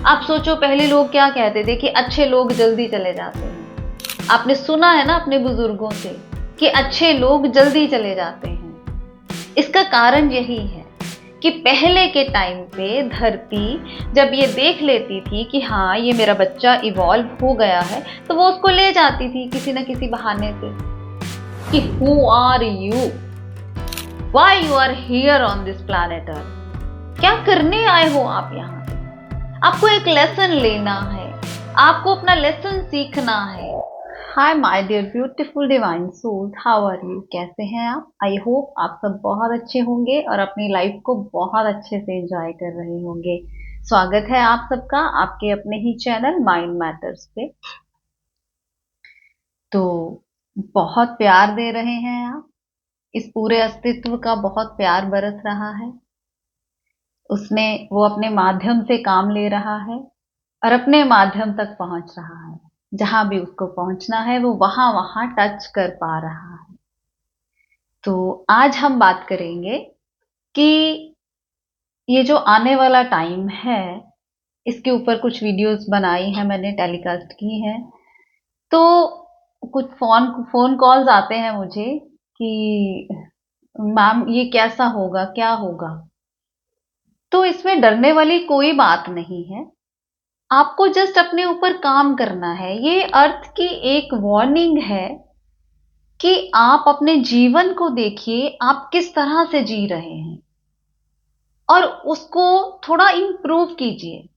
आप सोचो पहले लोग क्या कहते थे कि अच्छे लोग जल्दी चले जाते हैं। आपने सुना है ना अपने बुजुर्गों से कि अच्छे लोग जल्दी चले जाते हैं। इसका कारण यही है कि पहले के टाइम पे धरती जब ये देख लेती थी कि हाँ ये मेरा बच्चा इवॉल्व हो गया है, तो वो उसको ले जाती थी किसी न किसी बहाने से कि who are you, why you are here on this planet earth, क्या करने आए हो आप यहाँ पे। आपको एक लेसन लेना है, आपको अपना लेसन सीखना है। Hi my dear beautiful divine soul, how are you, कैसे हैं आप। आई होप आप सब बहुत अच्छे होंगे और अपनी लाइफ को बहुत अच्छे से एंजॉय कर रहे होंगे। स्वागत है आप सबका आपके अपने ही चैनल माइंड मैटर्स पे। तो बहुत प्यार दे रहे हैं आप, इस पूरे अस्तित्व का बहुत प्यार बरस रहा है। उसने वो अपने माध्यम से काम ले रहा है और अपने माध्यम तक पहुंच रहा है। जहां भी उसको पहुंचना है वो वहां वहां टच कर पा रहा है। तो आज हम बात करेंगे कि ये जो आने वाला टाइम है, इसके ऊपर कुछ वीडियोस बनाई हैं मैंने, टेलीकास्ट की हैं। तो कुछ फोन कॉल्स आते हैं मुझे कि मैम ये कैसा होगा, क्या होगा। तो इसमें डरने वाली कोई बात नहीं है। आपको जस्ट अपने ऊपर काम करना है। ये अर्थ की एक वार्निंग है कि आप अपने जीवन को देखिए, आप किस तरह से जी रहे हैं और उसको थोड़ा इंप्रूव कीजिए।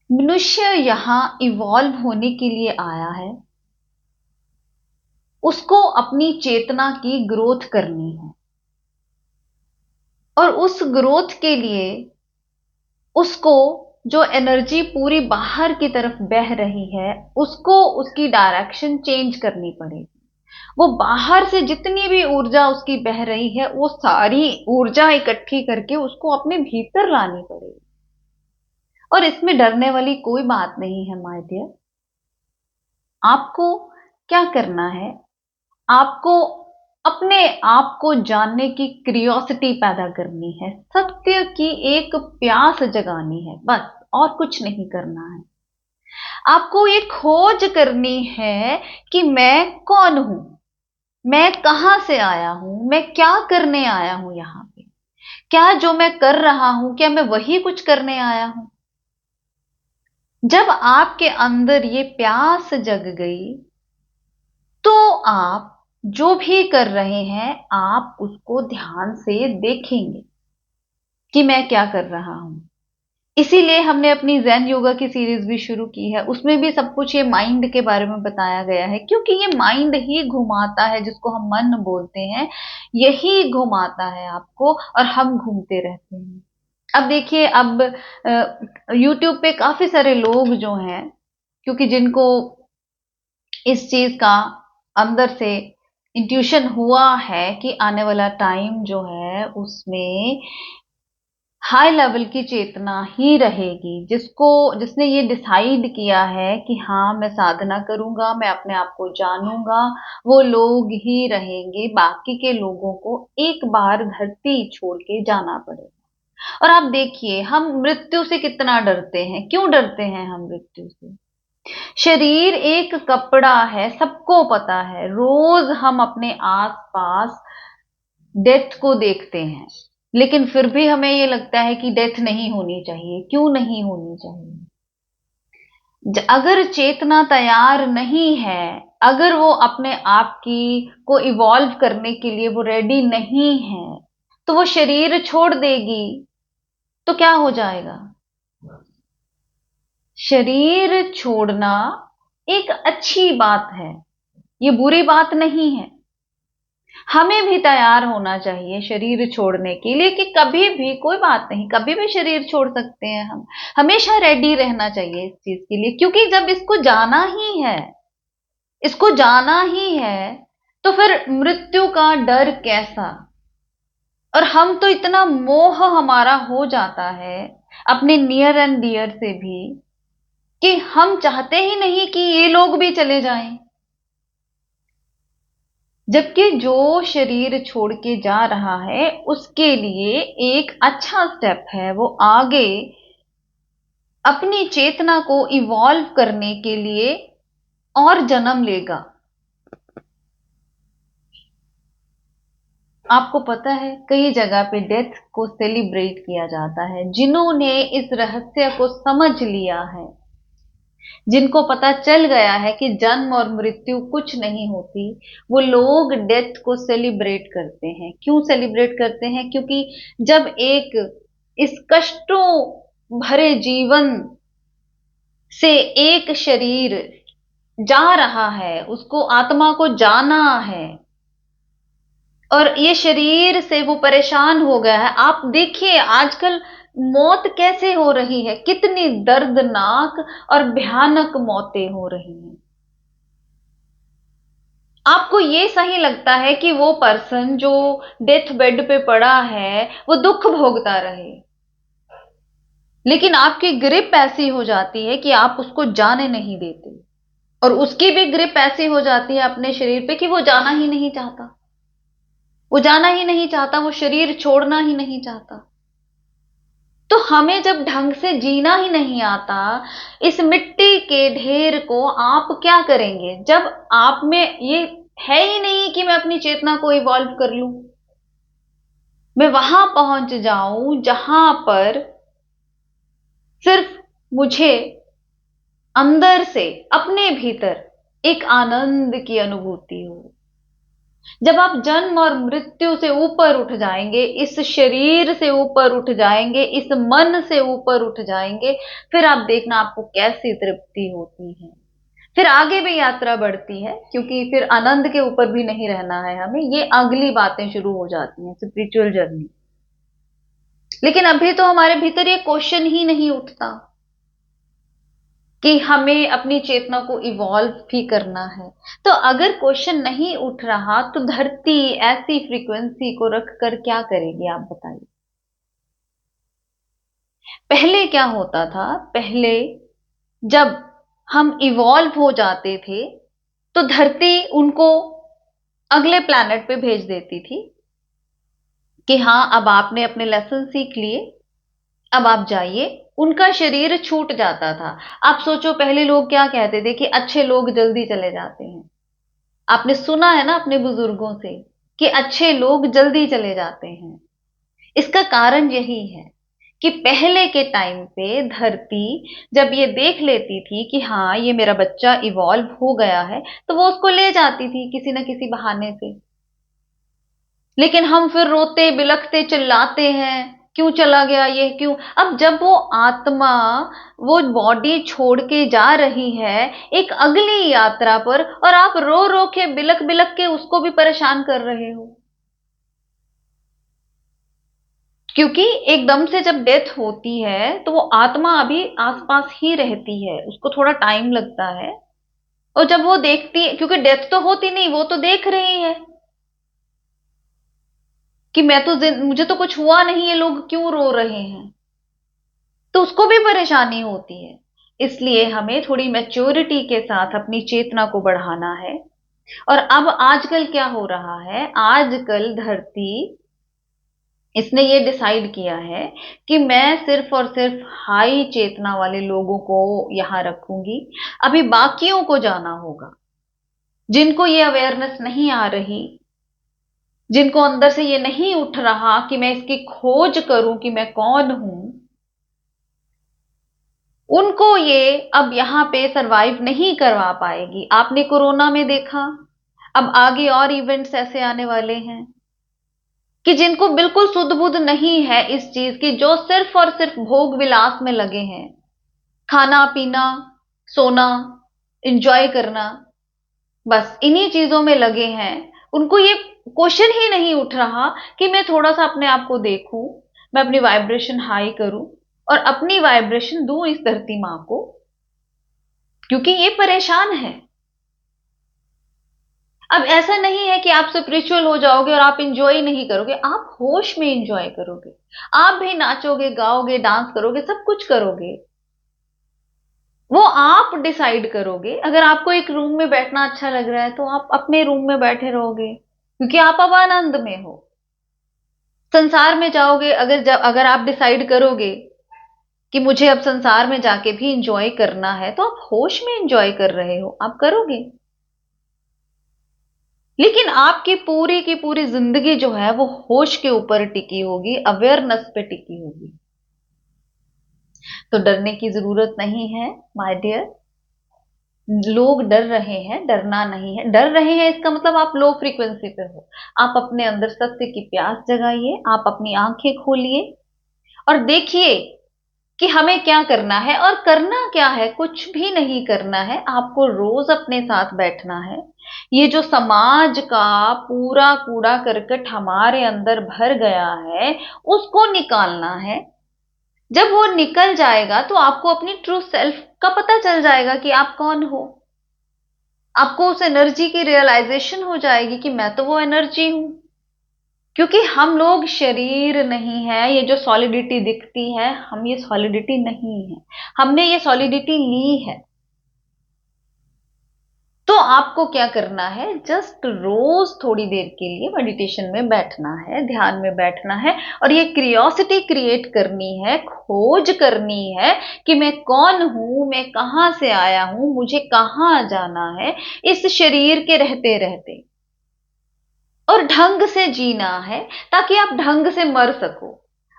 मनुष्य यहां इवॉल्व होने के लिए आया है, उसको अपनी चेतना की ग्रोथ करनी है और उस ग्रोथ के लिए उसको जो एनर्जी पूरी बाहर की तरफ बह रही है, उसको उसकी डायरेक्शन चेंज करनी पड़ेगी। वो बाहर से जितनी भी ऊर्जा उसकी बह रही है, वो सारी ऊर्जा इकट्ठी करके उसको अपने भीतर लानी पड़ेगी। और इसमें डरने वाली कोई बात नहीं है माय डियर। आपको क्या करना है, आपको अपने आप को जानने की क्यूरियोसिटी पैदा करनी है, सत्य की एक प्यास जगानी है, बस और कुछ नहीं करना है। आपको ये खोज करनी है कि मैं कौन हूं, मैं कहां से आया हूं, मैं क्या करने आया हूं यहां पे। क्या जो मैं कर रहा हूं, क्या मैं वही कुछ करने आया हूं। जब आपके अंदर ये प्यास जग गई तो आप जो भी कर रहे हैं, आप उसको ध्यान से देखेंगे कि मैं क्या कर रहा हूं। इसीलिए हमने अपनी ज़ेन योगा की सीरीज भी शुरू की है। उसमें भी सब कुछ ये माइंड के बारे में बताया गया है, क्योंकि ये माइंड ही घुमाता है, जिसको हम मन बोलते हैं, यही घुमाता है आपको और हम घूमते रहते हैं। अब देखिए, अब यूट्यूब पे काफी सारे लोग जो हैं, क्योंकि जिनको इस चीज का अंदर से इंट्यूशन हुआ है कि आने वाला टाइम जो है उसमें हाई लेवल की चेतना ही रहेगी, जिसने ये डिसाइड किया है कि हाँ मैं साधना करूंगा, मैं अपने आप को जानूंगा, वो लोग ही रहेंगे। बाकी के लोगों को एक बार धरती छोड़ के जाना पड़ेगा। और आप देखिए, हम मृत्यु से कितना डरते हैं। क्यों डरते हैं हम मृत्यु से? शरीर एक कपड़ा है, सबको पता है। रोज हम अपने आसपास डेथ को देखते हैं, लेकिन फिर भी हमें ये लगता है कि डेथ नहीं होनी चाहिए। क्यों नहीं होनी चाहिए? अगर चेतना तैयार नहीं है, अगर वो अपने आप की को इवॉल्व करने के लिए वो रेडी नहीं है, तो वो शरीर छोड़ देगी तो क्या हो जाएगा? शरीर छोड़ना एक अच्छी बात है, ये बुरी बात नहीं है। हमें भी तैयार होना चाहिए शरीर छोड़ने के लिए कि कभी भी, कोई बात नहीं, कभी भी शरीर छोड़ सकते हैं हम। हमेशा रेडी रहना चाहिए इस चीज के लिए, क्योंकि जब इसको जाना ही है, इसको जाना ही है, तो फिर मृत्यु का डर कैसा। और हम तो इतना मोह हमारा हो जाता है अपने नियर एंड डियर से भी कि हम चाहते ही नहीं कि ये लोग भी चले जाएं। जबकि जो शरीर छोड़ के जा रहा है उसके लिए एक अच्छा स्टेप है, वो आगे अपनी चेतना को इवॉल्व करने के लिए और जन्म लेगा। आपको पता है कई जगह पे डेथ को सेलिब्रेट किया जाता है। जिन्होंने इस रहस्य को समझ लिया है, जिनको पता चल गया है कि जन्म और मृत्यु कुछ नहीं होती, वो लोग डेथ को सेलिब्रेट करते हैं। क्यों सेलिब्रेट करते हैं? क्योंकि जब एक इस कष्टों भरे जीवन से एक शरीर जा रहा है, उसको आत्मा को जाना है, और ये शरीर से वो परेशान हो गया है। आप देखिए आजकल मौत कैसे हो रही है, कितनी दर्दनाक और भयानक मौतें हो रही हैं। आपको ये सही लगता है कि वो पर्सन जो डेथ बेड पे पड़ा है वो दुख भोगता रहे, लेकिन आपकी ग्रिप ऐसी हो जाती है कि आप उसको जाने नहीं देते, और उसकी भी ग्रिप ऐसी हो जाती है अपने शरीर पे कि वो जाना ही नहीं चाहता, वो जाना ही नहीं चाहता, वो शरीर छोड़ना ही नहीं चाहता। तो हमें जब ढंग से जीना ही नहीं आता, इस मिट्टी के ढेर को आप क्या करेंगे? जब आप में ये है ही नहीं कि मैं अपनी चेतना को इवॉल्व कर लूं, मैं वहां पहुंच जाऊं जहां पर सिर्फ मुझे अंदर से अपने भीतर एक आनंद की अनुभूति हो। जब आप जन्म और मृत्यु से ऊपर उठ जाएंगे, इस शरीर से ऊपर उठ जाएंगे, इस मन से ऊपर उठ जाएंगे, फिर आप देखना आपको कैसी तृप्ति होती है। फिर आगे भी यात्रा बढ़ती है, क्योंकि फिर आनंद के ऊपर भी नहीं रहना है हमें, ये अगली बातें शुरू हो जाती हैं, स्पिरिचुअल जर्नी। लेकिन अभी तो हमारे भीतर ये क्वेश्चन ही नहीं उठता कि हमें अपनी चेतना को इवॉल्व भी करना है। तो अगर क्वेश्चन नहीं उठ रहा तो धरती ऐसी फ्रीक्वेंसी को रखकर क्या करेगी, आप बताइए। पहले क्या होता था? पहले जब हम इवॉल्व हो जाते थे तो धरती उनको अगले प्लैनेट पे भेज देती थी कि हाँ अब आपने अपने लेसन सीख लिए, अब आप जाइए। उनका शरीर छूट जाता था। आप सोचो पहले लोग क्या कहते थे कि अच्छे लोग जल्दी चले जाते हैं। आपने सुना है ना अपने बुजुर्गों से कि अच्छे लोग जल्दी चले जाते हैं। इसका कारण यही है कि पहले के टाइम पे धरती जब ये देख लेती थी कि हाँ ये मेरा बच्चा इवॉल्व हो गया है, तो वो उसको ले जाती थी किसी न किसी बहाने से। लेकिन हम फिर रोते बिलखते चिल्लाते हैं, क्यों चला गया ये, क्यों? अब जब वो आत्मा वो बॉडी छोड़ के जा रही है एक अगली यात्रा पर, और आप रो रो के बिलख बिलख के उसको भी परेशान कर रहे हो, क्योंकि एकदम से जब डेथ होती है तो वो आत्मा अभी आसपास ही रहती है, उसको थोड़ा टाइम लगता है। और जब वो देखती है, क्योंकि डेथ तो होती नहीं, वो तो देख रही है कि मैं तो मुझे तो कुछ हुआ नहीं, ये लोग क्यों रो रहे हैं, तो उसको भी परेशानी होती है। इसलिए हमें थोड़ी मैच्योरिटी के साथ अपनी चेतना को बढ़ाना है। और अब आजकल क्या हो रहा है, आजकल धरती इसने ये डिसाइड किया है कि मैं सिर्फ और सिर्फ हाई चेतना वाले लोगों को यहां रखूंगी। अभी बाकियों को जाना होगा, जिनको ये अवेयरनेस नहीं आ रही, जिनको अंदर से ये नहीं उठ रहा कि मैं इसकी खोज करूं कि मैं कौन हूं, उनको ये अब यहां पे सरवाइव नहीं करवा पाएगी। आपने कोरोना में देखा, अब आगे और इवेंट्स ऐसे आने वाले हैं कि जिनको बिल्कुल सुध बुध नहीं है इस चीज की, जो सिर्फ और सिर्फ भोग विलास में लगे हैं, खाना पीना सोना एंजॉय करना, बस इन्हीं चीजों में लगे हैं। उनको ये क्वेश्चन ही नहीं उठ रहा कि मैं थोड़ा सा अपने आप को देखूं, मैं अपनी वाइब्रेशन हाई करूं और अपनी वाइब्रेशन दूं इस धरती मां को, क्योंकि ये परेशान है। अब ऐसा नहीं है कि आप स्पिरिचुअल हो जाओगे और आप इंजॉय नहीं करोगे, आप होश में इंजॉय करोगे, आप भी नाचोगे गाओगे डांस करोगे सब कुछ करोगे। वो आप डिसाइड करोगे। अगर आपको एक रूम में बैठना अच्छा लग रहा है तो आप अपने रूम में बैठे रहोगे, क्योंकि आप अब आनंद में हो। संसार में जाओगे, अगर आप डिसाइड करोगे कि मुझे अब संसार में जाके भी इंजॉय करना है, तो आप होश में इंजॉय कर रहे हो, आप करोगे। लेकिन आपकी पूरी की पूरी जिंदगी जो है वो होश के ऊपर टिकी होगी, अवेयरनेस पे टिकी होगी। तो डरने की जरूरत नहीं है माय डियर। लोग डर रहे हैं, डरना नहीं है। डर रहे हैं इसका मतलब आप लो फ्रीक्वेंसी पे हो। आप अपने अंदर सत्य की प्यास जगाइए, आप अपनी आंखें खोलिए और देखिए कि हमें क्या करना है। और करना क्या है, कुछ भी नहीं करना है। आपको रोज अपने साथ बैठना है। ये जो समाज का पूरा कूड़ा करकट हमारे अंदर भर गया है, उसको निकालना है। जब वो निकल जाएगा तो आपको अपनी ट्रू सेल्फ का पता चल जाएगा कि आप कौन हो। आपको उस एनर्जी की रियलाइजेशन हो जाएगी कि मैं तो वो एनर्जी हूं। क्योंकि हम लोग शरीर नहीं है। ये जो सॉलिडिटी दिखती है, हम ये सॉलिडिटी नहीं है। हमने ये सॉलिडिटी ली है। तो आपको क्या करना है, जस्ट रोज थोड़ी देर के लिए मेडिटेशन में बैठना है, ध्यान में बैठना है और ये क्रियोसिटी क्रिएट करनी है, खोज करनी है कि मैं कौन हूं, मैं कहां से आया हूं, मुझे कहां जाना है इस शरीर के रहते रहते। और ढंग से जीना है ताकि आप ढंग से मर सको।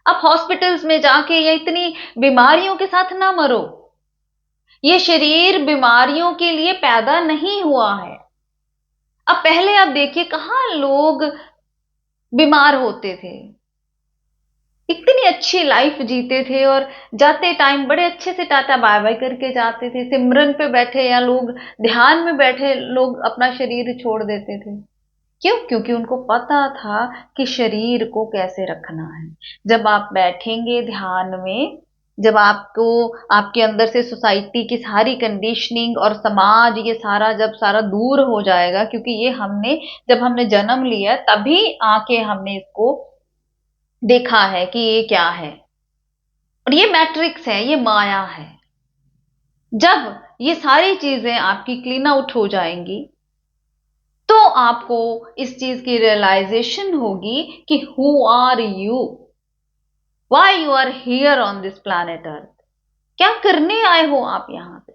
आप हॉस्पिटल्स में जाके या इतनी बीमारियों के साथ ना मरो। ये शरीर बीमारियों के लिए पैदा नहीं हुआ है। अब पहले आप देखिए कहां लोग बीमार होते थे, इतनी अच्छी लाइफ जीते थे और जाते टाइम बड़े अच्छे से टाटा बाय बाय करके जाते थे। सिमरन पे बैठे या लोग ध्यान में बैठे लोग अपना शरीर छोड़ देते थे। क्यों? क्योंकि उनको पता था कि शरीर को कैसे रखना है। जब आप बैठेंगे ध्यान में, जब आपको आपके अंदर से सोसाइटी की सारी कंडीशनिंग और समाज ये सारा जब सारा दूर हो जाएगा, क्योंकि ये हमने जब हमने जन्म लिया तभी आके हमने इसको देखा है कि ये क्या है। और ये मैट्रिक्स है, ये माया है। जब ये सारी चीजें आपकी क्लीन आउट हो जाएंगी तो आपको इस चीज की रियलाइजेशन होगी कि who are you, why you are here on this planet earth. क्या करने आए हो आप यहां पे?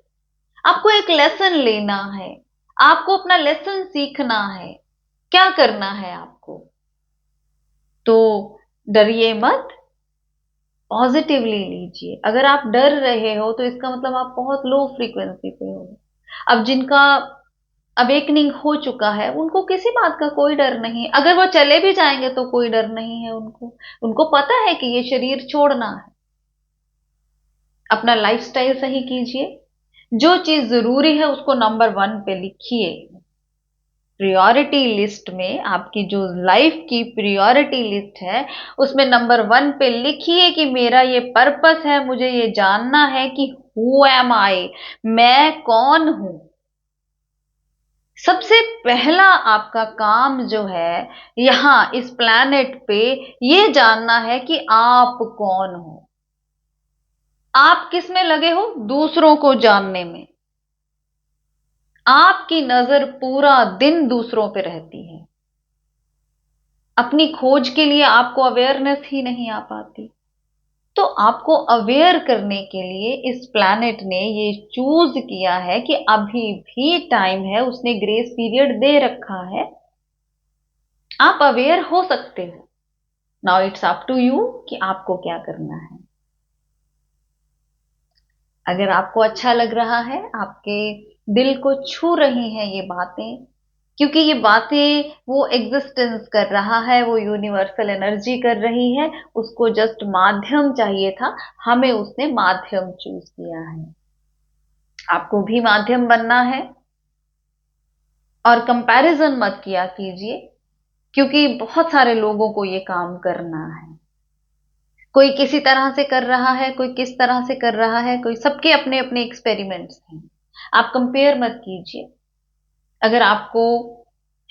आपको एक लेसन लेना है, आपको अपना लेसन सीखना है। क्या करना है आपको? तो डरिए मत, पॉजिटिवली लीजिए। अगर आप डर रहे हो तो इसका मतलब आप बहुत लो फ्रीक्वेंसी पे हो। अब जिनका अवेकनिंग हो चुका है उनको किसी बात का कोई डर नहीं। अगर वो चले भी जाएंगे तो कोई डर नहीं है उनको। उनको पता है कि ये शरीर छोड़ना है। अपना लाइफस्टाइल सही कीजिए। जो चीज जरूरी है उसको नंबर 1 पे लिखिए। प्रायोरिटी लिस्ट में आपकी जो लाइफ की प्रायोरिटी लिस्ट है उसमें नंबर 1 पे लिखिए कि मेरा ये पर्पस है, मुझे ये जानना है कि हु एम आई, मैं कौन हूं। सबसे पहला आपका काम जो है यहां इस प्लैनेट पे ये जानना है कि आप कौन हो। आप किस में लगे हो? दूसरों को जानने में। आपकी नजर पूरा दिन दूसरों पे रहती है। अपनी खोज के लिए आपको अवेयरनेस ही नहीं आ पाती। तो आपको अवेयर करने के लिए इस प्लैनेट ने ये चूज किया है कि अभी भी टाइम है, उसने ग्रेस पीरियड दे रखा है, आप अवेयर हो सकते हो। Now it's up to you कि आपको क्या करना है। अगर आपको अच्छा लग रहा है, आपके दिल को छू रही हैं ये बातें, क्योंकि ये बातें वो एग्जिस्टेंस कर रहा है, वो यूनिवर्सल एनर्जी कर रही है, उसको जस्ट माध्यम चाहिए था, हमें उसने माध्यम चूज किया है। आपको भी माध्यम बनना है। और कंपैरिजन मत किया कीजिए, क्योंकि बहुत सारे लोगों को ये काम करना है। कोई किसी तरह से कर रहा है, कोई किस तरह से कर रहा है, कोई सबके अपने अपने एक्सपेरिमेंट्स हैं। आप कंपेयर मत कीजिए। अगर आपको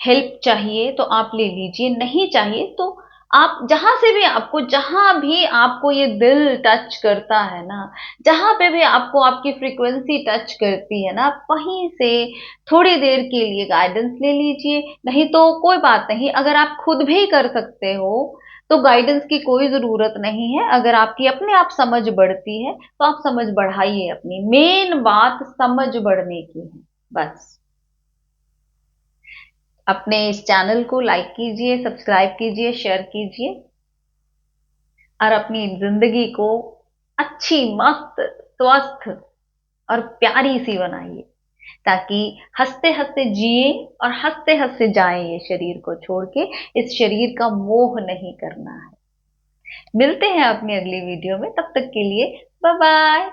हेल्प चाहिए तो आप ले लीजिए, नहीं चाहिए तो आप जहां भी आपको ये दिल टच करता है ना, जहां पे भी आपको आपकी फ्रीक्वेंसी टच करती है ना, आप वहीं से थोड़ी देर के लिए गाइडेंस ले लीजिए। नहीं तो कोई बात नहीं, अगर आप खुद भी कर सकते हो तो गाइडेंस की कोई जरूरत नहीं है। अगर आपकी अपने आप समझ बढ़ती है तो आप समझ बढ़ाइए अपनी। मेन बात समझ बढ़ने की है बस। अपने इस चैनल को लाइक कीजिए, सब्सक्राइब कीजिए, शेयर कीजिए और अपनी जिंदगी को अच्छी, मस्त, स्वस्थ और प्यारी सी बनाइए, ताकि हंसते हंसते जिए और हंसते हंसते जाएं ये शरीर को छोड़ के। इस शरीर का मोह नहीं करना है। मिलते हैं अपनी अगली वीडियो में, तब तक के लिए बाय बाय।